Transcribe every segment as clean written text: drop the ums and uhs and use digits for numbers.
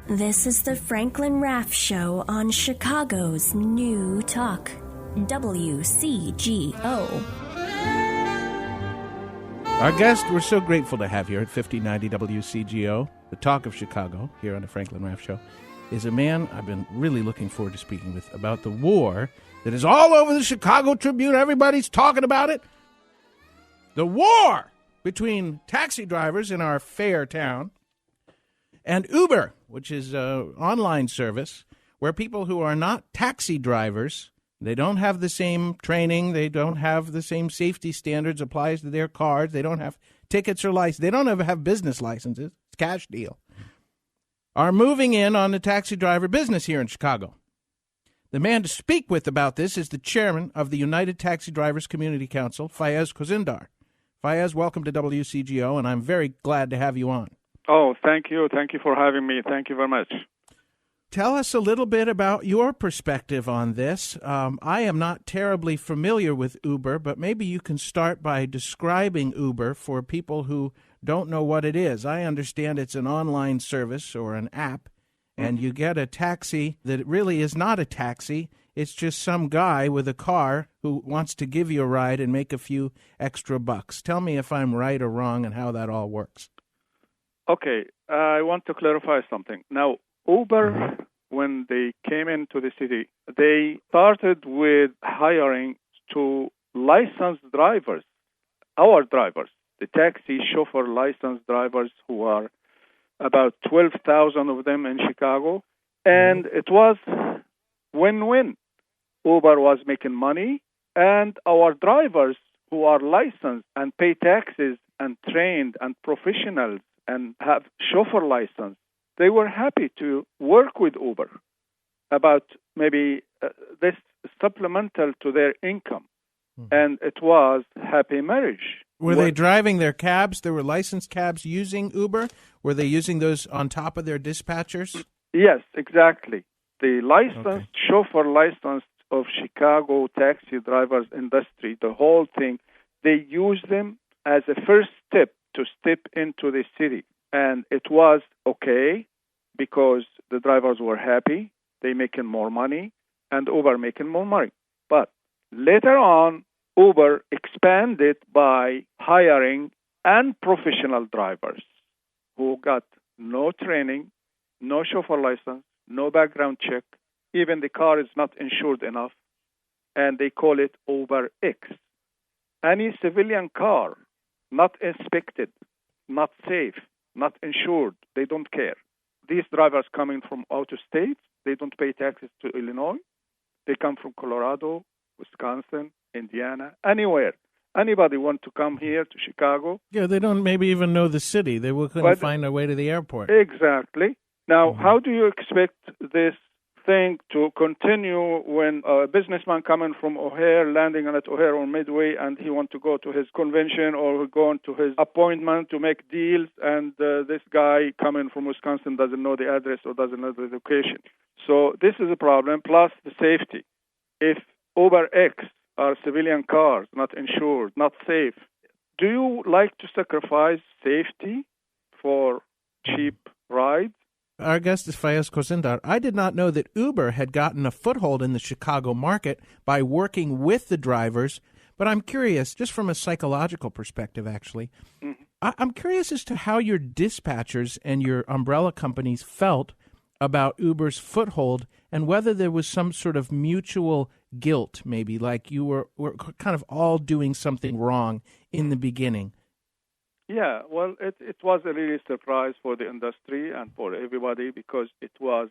This is the Franklin Raff Show on Chicago's new talk, WCGO. Our guest, we're so grateful to have here at 5090 WCGO, the talk of Chicago, here on the Franklin Raff Show, is a man I've been really looking forward to speaking with about the war that is all over the Chicago Tribune. Everybody's talking about it. The war between taxi drivers in our fair town and Uber, which is an online service where people who are not taxi drivers, they don't have the same training, they don't have the same safety standards applies to their cars, they don't have tickets or license, they don't ever have business licenses, it's a cash deal, are moving in on the taxi driver business here in Chicago. The man to speak with about this is the chairman of the United Taxi Drivers Community Council, Fayez Khozindar. Fayez, welcome to WCGO, and I'm very glad to have you on. Oh, thank you. Thank you for having me. Thank you very much. Tell us a little bit about your perspective on this. I am not terribly familiar with Uber, but maybe you can start by describing Uber for people who don't know what it is. I understand it's an online service or an app, and you get a taxi that really is not a taxi. It's just some guy with a car who wants to give you a ride and make a few extra bucks. Tell me if I'm right or wrong and how that all works. Okay, I want to clarify something. Now, Uber, when they came into the city, they started with hiring to licensed drivers, our drivers, the taxi chauffeur licensed drivers who are about 12,000 of them in Chicago. And it was win-win. Uber was making money, and our drivers who are licensed and pay taxes and trained and professionals and have chauffeur license, they were happy to work with Uber about maybe this supplemental to their income. And it was happy marriage. Were they driving their cabs? There were licensed cabs using Uber? Were they using those on top of their dispatchers? Yes, exactly. The licensed chauffeur license of Chicago taxi drivers industry, the whole thing, they use them as a first step to step into the city. And it was okay because the drivers were happy, they making more money, and Uber making more money. But later on, Uber expanded by hiring unprofessional drivers who got no training, no chauffeur license, no background check, even the car is not insured enough, and they call it UberX. Any civilian car, not inspected, not safe, not insured, they don't care. These drivers coming from out of state, they don't pay taxes to Illinois. They come from Colorado, Wisconsin, Indiana, anywhere. Anybody want to come here to Chicago? Yeah, they don't maybe even know the city. They couldn't find their way to the airport. Exactly. Now, how do you expect this thing to continue when a businessman coming from O'Hare, landing at O'Hare or Midway, and he want to go to his convention or going to his appointment to make deals, and this guy coming from Wisconsin doesn't know the address or doesn't know the location. So this is a problem, plus the safety. If UberX are civilian cars, not insured, not safe, do you like to sacrifice safety for cheap rides? Our guest is Fayez Khozindar. I did not know that Uber had gotten a foothold in the Chicago market by working with the drivers, but I'm curious, just from a psychological perspective, actually, I'm curious as to how your dispatchers and your umbrella companies felt about Uber's foothold and whether there was some sort of mutual guilt, maybe, like you were kind of all doing something wrong in the beginning. Yeah, well, it was a really surprise for the industry and for everybody because it was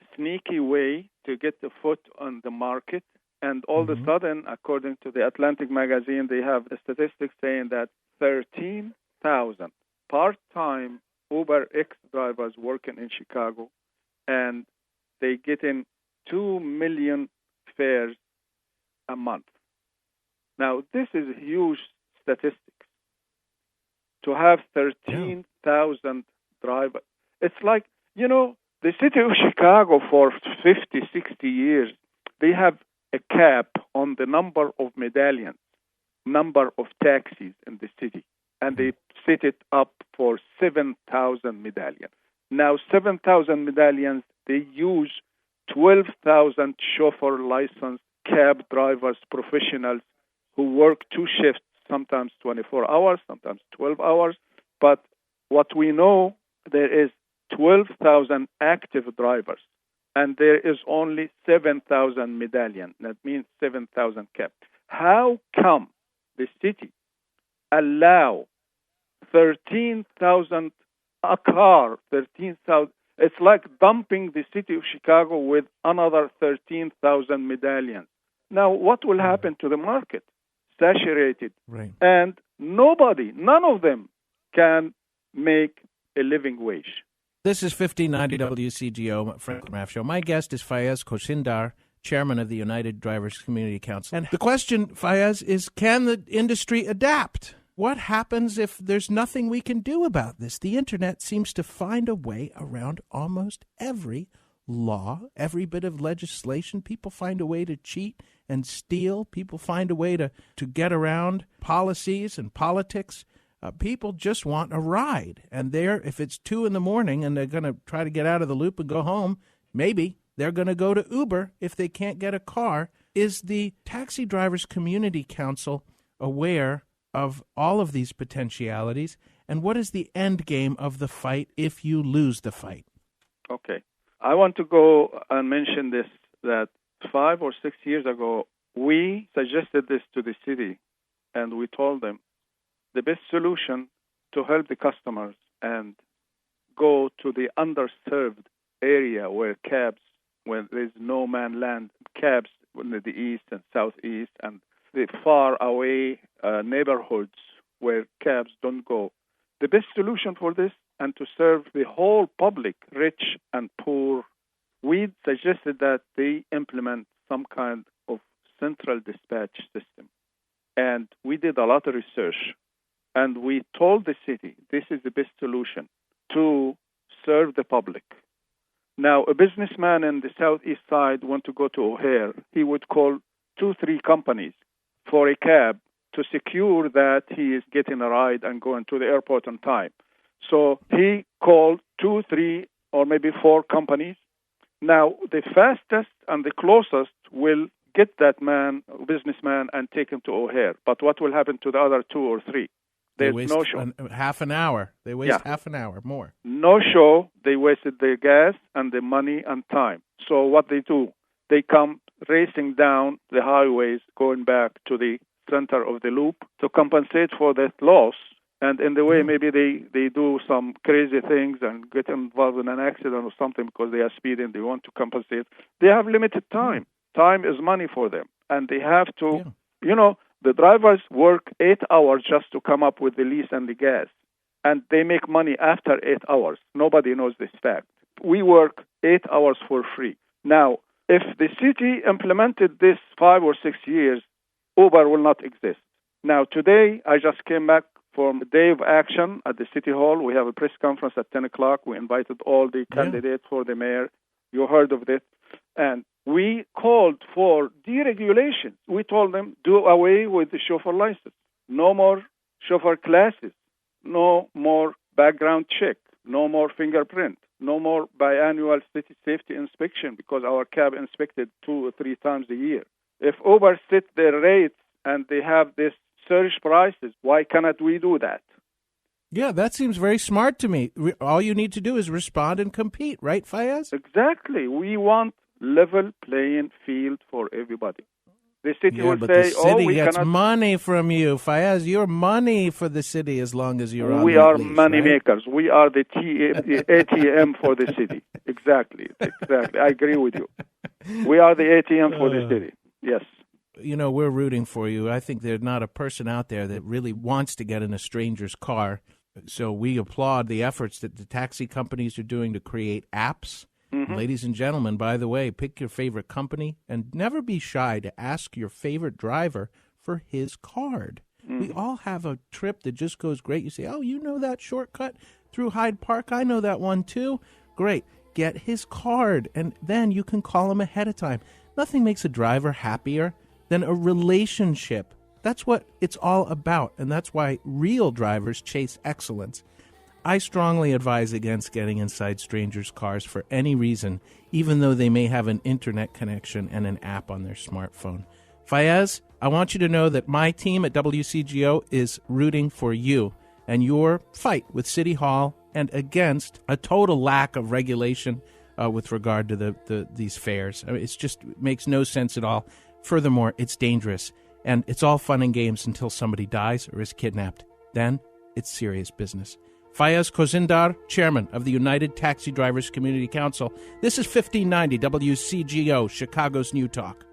a sneaky way to get the foot on the market. And all of a sudden, according to the Atlantic magazine, they have a statistic saying that 13,000 part-time UberX drivers working in Chicago, and they get in 2 million fares a month. Now, this is a huge statistic. To have 13,000 drivers. It's like, the city of Chicago for 50, 60 years, they have a cap on the number of medallions, number of taxis in the city, and they set it up for 7,000 medallions. Now, 7,000 medallions, they use 12,000 chauffeur licensed cab drivers, professionals who work two shifts, sometimes 24 hours, sometimes 12 hours. But what we know, there is 12,000 active drivers, and there is only 7,000 medallions. That means 7,000 cab. How come the city allow 13,000 a car, 13,000? It's like dumping the city of Chicago with another 13,000 medallions. Now, what will happen to the market? Saturated. Right. And none of them can make a living wage. This is 1590 WCGO, Franklin Raff Show. My guest is Fayez Khozindar, chairman of the United Drivers Community Council. And the question, Fayez, is can the industry adapt? What happens if there's nothing we can do about this? The Internet seems to find a way around almost every law, every bit of legislation. People find a way to cheat and steal. People find a way to get around policies and politics. People just want a ride. And if it's 2 a.m. and they're going to try to get out of the loop and go home, maybe they're going to go to Uber if they can't get a car. Is the Taxi Drivers Community Council aware of all of these potentialities? And what is the end game of the fight if you lose the fight? Okay. I want to go and mention this, that 5 or 6 years ago, we suggested this to the city, and we told them the best solution to help the customers and go to the underserved area where cabs, when there's no man land, cabs in the east and southeast and the far away neighborhoods where cabs don't go. The best solution for this and to serve the whole public, rich and poor, we suggested that they implement some kind of central dispatch system. And we did a lot of research. And we told the city this is the best solution to serve the public. Now, a businessman in the southeast side want to go to O'Hare. He would call 2-3 companies for a cab to secure that he is getting a ride and going to the airport on time. So he called 2, 3, or maybe 4 companies. Now, the fastest and the closest will get that businessman, and take him to O'Hare. But what will happen to the other 2 or 3? There's no show. Half an hour. They waste half an hour more. No show. They wasted their gas and the money and time. So what they do, they come racing down the highways, going back to the center of the loop to compensate for that loss. And in the way, maybe they do some crazy things and get involved in an accident or something because they are speeding. They want to compensate. They have limited time. Time is money for them. And they have to, the drivers work 8 hours just to come up with the lease and the gas. And they make money after 8 hours. Nobody knows this fact. We work 8 hours for free. Now, if the city implemented this 5 or 6 years, Uber will not exist. Now, today, I just came back from the day of action at the City Hall. We have a press conference at 10 o'clock. We invited all the candidates for the mayor. You heard of this. And we called for deregulation. We told them, do away with the chauffeur license. No more chauffeur classes. No more background check. No more fingerprint. No more biannual city safety inspection because our cab inspected 2 or 3 times a year. If Uber set their rates and they have this surge prices, why cannot we do that? Yeah, that seems very smart to me. All you need to do is respond and compete, right, Fayez? Exactly. We want level playing field for everybody. The city will but say, the city we gets cannot... money from you, Fayez. You're money for the city as long as you're on We that are lease, money right? makers. We are the ATM for the city. Exactly. I agree with you. We are the ATM for the city. Yes. We're rooting for you. I think there's not a person out there that really wants to get in a stranger's car. So we applaud the efforts that the taxi companies are doing to create apps. Mm-hmm. Ladies and gentlemen, by the way, pick your favorite company and never be shy to ask your favorite driver for his card. Mm-hmm. We all have a trip that just goes great. You say, oh, you know that shortcut through Hyde Park? I know that one too. Great. Get his card, and then you can call him ahead of time. Nothing makes a driver happier than a relationship. That's what it's all about, and that's why real drivers chase excellence. I strongly advise against getting inside strangers' cars for any reason, even though they may have an internet connection and an app on their smartphone. Fayez, I want you to know that my team at WCGO is rooting for you and your fight with City Hall and against a total lack of regulation with regard to these fares. I mean, it makes no sense at all. Furthermore, it's dangerous, and it's all fun and games until somebody dies or is kidnapped. Then it's serious business. Fayez Khozindar, chairman of the United Taxi Drivers Community Council. This is 1590 WCGO, Chicago's New Talk.